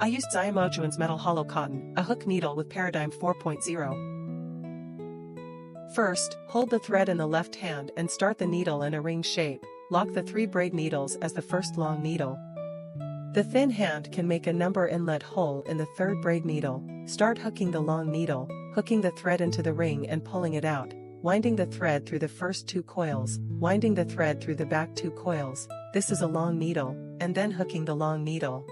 I used Xiaomochuan's metal hollow cotton, a hook needle with paradigm 4.0. First, hold the thread in the left hand and start the needle in a ring shape. Lock the 3 braid needles as the first long needle. The thin hand can make a number inlet hole in the 3rd braid needle. Start hooking the long needle, hooking the thread into the ring and pulling it out, winding the thread through the first 2 coils, winding the thread through the back 2 coils. This is a long needle, and then hooking the long needle.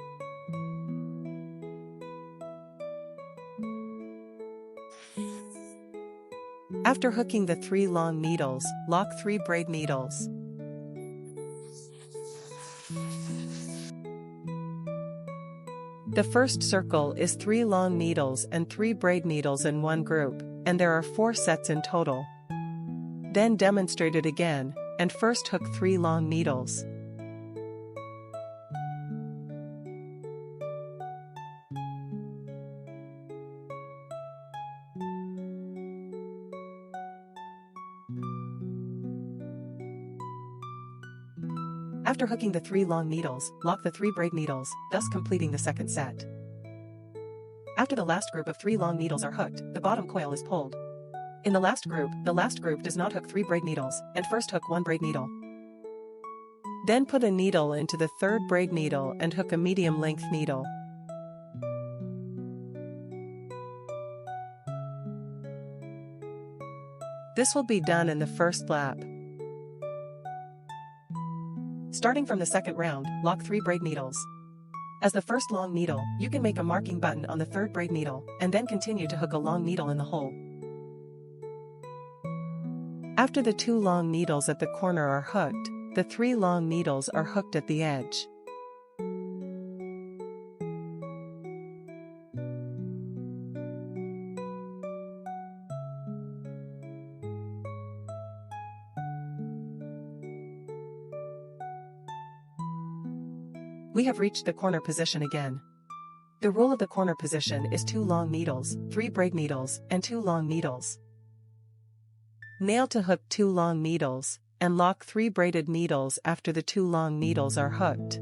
After hooking the 3 long needles, lock 3 braid needles. The first circle is 3 long needles and 3 braid needles in one group, and there are 4 sets in total. Then demonstrate it again, and first hook 3 long needles. After hooking the 3 long needles, lock the 3 braid needles, thus completing the second set. After the last group of 3 long needles are hooked, the bottom coil is pulled. In the last group does not hook 3 braid needles, and first hook 1 braid needle. Then put a needle into the 3rd braid needle and hook a medium length needle. This will be done in the first lap. Starting from the second round, lock 3 braid needles. As the first long needle, you can make a marking button on the 3rd braid needle, and then continue to hook a long needle in the hole. After the 2 long needles at the corner are hooked, the 3 long needles are hooked at the edge. We have reached the corner position again. The rule of the corner position is 2 long needles, 3 braid needles, and 2 long needles. Nail to hook 2 long needles, and lock 3 braided needles after the 2 long needles are hooked.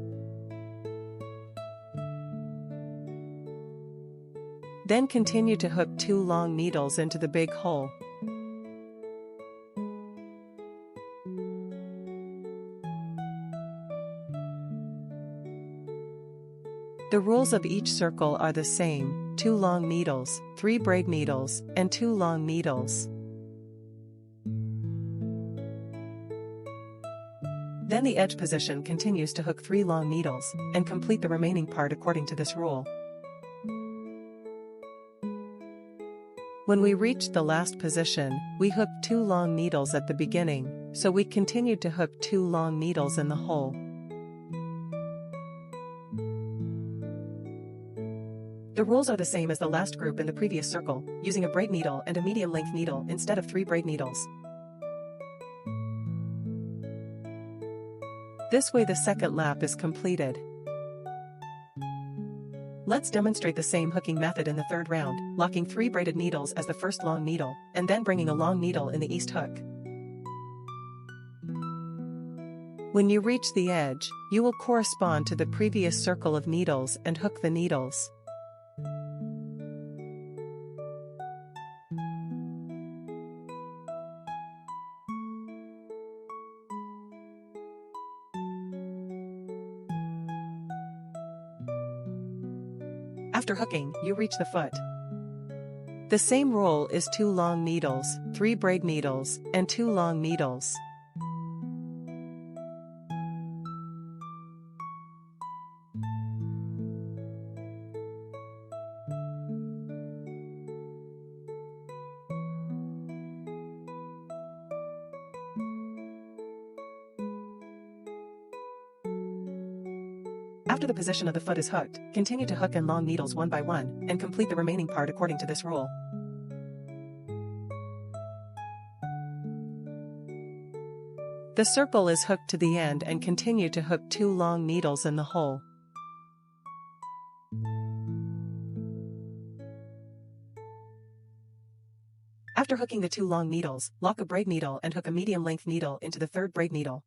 Then continue to hook 2 long needles into the big hole. The rules of each circle are the same: 2 long needles, 3 braid needles, and 2 long needles. Then the edge position continues to hook 3 long needles, and complete the remaining part according to this rule. When we reached the last position, we hooked 2 long needles at the beginning, so we continued to hook 2 long needles in the hole. The rules are the same as the last group in the previous circle, using a braid needle and a medium-length needle instead of 3 braid needles. This way the second lap is completed. Let's demonstrate the same hooking method in the 3rd round, locking 3 braided needles as the first long needle, and then bringing a long needle in the east hook. When you reach the edge, you will correspond to the previous circle of needles and hook the needles. After hooking, you reach the foot. The same rule is 2 long needles, 3 braid needles, and 2 long needles. After the position of the foot is hooked, continue to hook in long needles one by one, and complete the remaining part according to this rule. The circle is hooked to the end and continue to hook 2 long needles in the hole. After hooking the 2 long needles, lock a braid needle and hook a medium-length needle into the 3rd braid needle.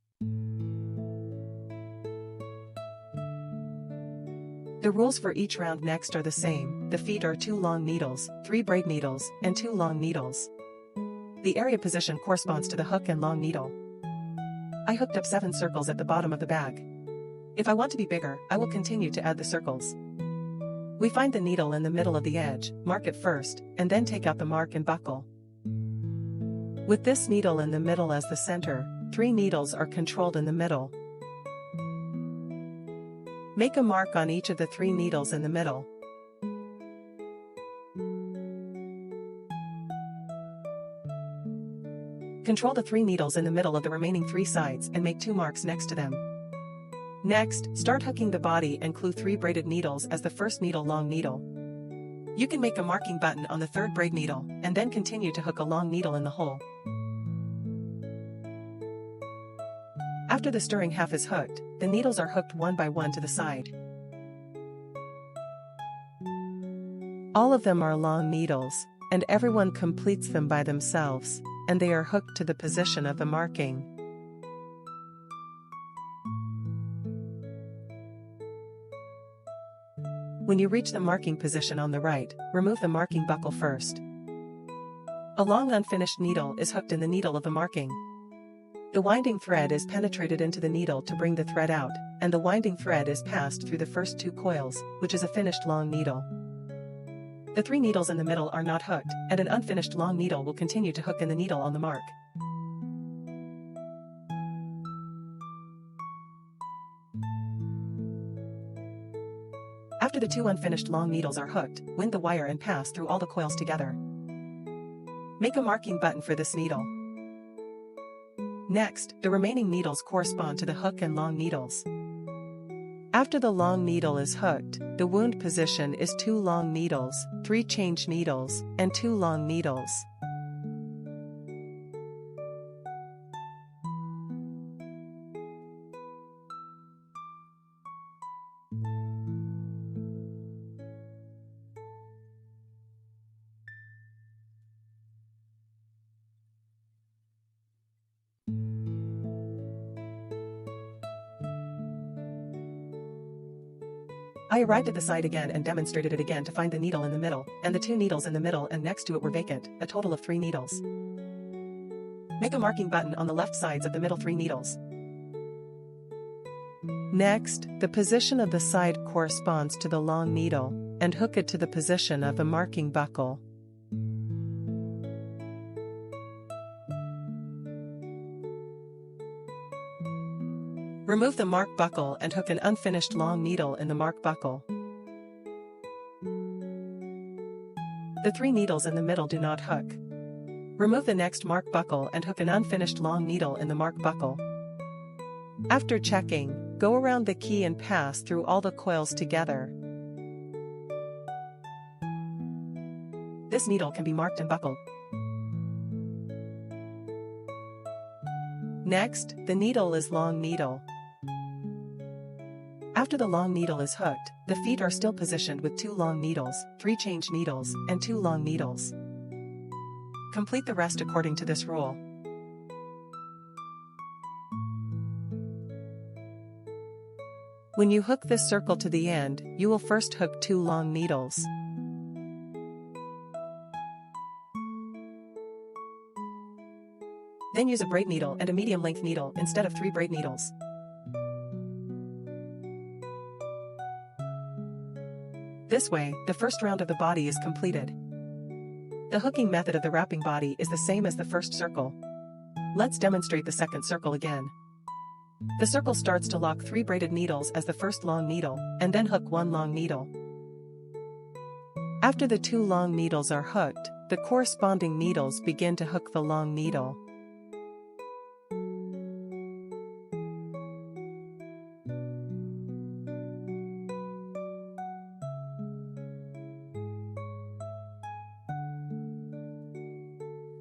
The rules for each round next are the same. The feet are 2 long needles, 3 braid needles, and 2 long needles. The area position corresponds to the hook and long needle. I hooked up 7 circles at the bottom of the bag. If I want to be bigger, I will continue to add the circles. We find the needle in the middle of the edge, mark it first, and then take out the mark and buckle. With this needle in the middle as the center, 3 needles are controlled in the middle. Make a mark on each of the 3 needles in the middle. Control the 3 needles in the middle of the remaining 3 sides and make 2 marks next to them. Next, start hooking the body and glue 3 braided needles as the first needle long needle. You can make a marking button on the 3rd braid needle, and then continue to hook a long needle in the hole. After the stirring half is hooked, the needles are hooked one by one to the side. All of them are long needles, and everyone completes them by themselves, and they are hooked to the position of the marking. When you reach the marking position on the right, remove the marking buckle first. A long unfinished needle is hooked in the needle of the marking. The winding thread is penetrated into the needle to bring the thread out, and the winding thread is passed through the first 2 coils, which is a finished long needle. The 3 needles in the middle are not hooked, and an unfinished long needle will continue to hook in the needle on the mark. After the 2 unfinished long needles are hooked, wind the wire and pass through all the coils together. Make a marking button for this needle. Next, the remaining needles correspond to the hook and long needles. After the long needle is hooked, the wound position is 2 long needles, 3 change needles, and 2 long needles. I arrived at the side again and demonstrated it again to find the needle in the middle, and the 2 needles in the middle and next to it were vacant, a total of 3 needles. Make a marking button on the left sides of the middle 3 needles. Next, the position of the side corresponds to the long needle, and hook it to the position of the marking buckle. Remove the mark buckle and hook an unfinished long needle in the mark buckle. The 3 needles in the middle do not hook. Remove the next mark buckle and hook an unfinished long needle in the mark buckle. After checking, go around the key and pass through all the coils together. This needle can be marked and buckled. Next, the needle is long needle. After the long needle is hooked, the feet are still positioned with 2 long needles, 3 change needles, and 2 long needles. Complete the rest according to this rule. When you hook this circle to the end, you will first hook 2 long needles. Then use a braid needle and a medium-length needle instead of 3 braid needles. This way, the first round of the body is completed. The hooking method of the wrapping body is the same as the first circle. Let's demonstrate the second circle again. The circle starts to lock 3 braided needles as the first long needle, and then hook 1 long needle. After the 2 long needles are hooked, the corresponding needles begin to hook the long needle.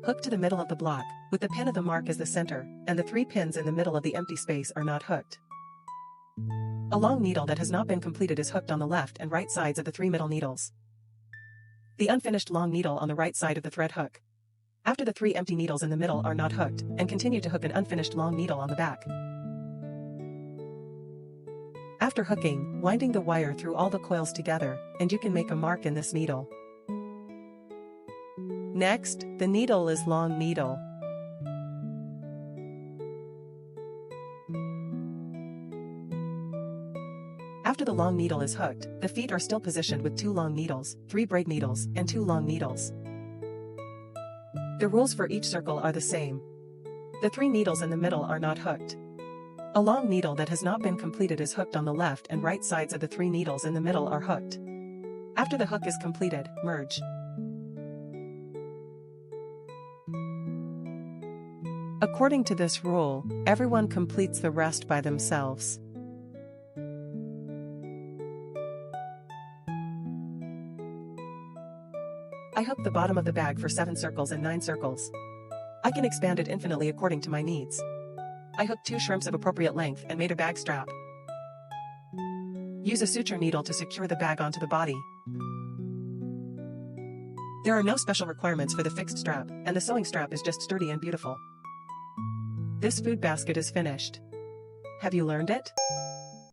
Hook to the middle of the block, with the pin of the mark as the center, and the 3 pins in the middle of the empty space are not hooked. A long needle that has not been completed is hooked on the left and right sides of the 3 middle needles. The unfinished long needle on the right side of the thread hook. After the 3 empty needles in the middle are not hooked, and continue to hook an unfinished long needle on the back. After hooking, winding the wire through all the coils together, and you can make a mark in this needle. Next, the needle is long needle. After the long needle is hooked, the feet are still positioned with 2 long needles, 3 braid needles, and 2 long needles. The rules for each circle are the same. The 3 needles in the middle are not hooked. A long needle that has not been completed is hooked on the left and right sides of the 3 needles in the middle are hooked. After the hook is completed, merge. According to this rule, everyone completes the rest by themselves. I hooked the bottom of the bag for 7 circles and 9 circles. I can expand it infinitely according to my needs. I hooked 2 shrimps of appropriate length and made a bag strap. Use a suture needle to secure the bag onto the body. There are no special requirements for the fixed strap, and the sewing strap is just sturdy and beautiful. This food basket is finished. Have you learned it?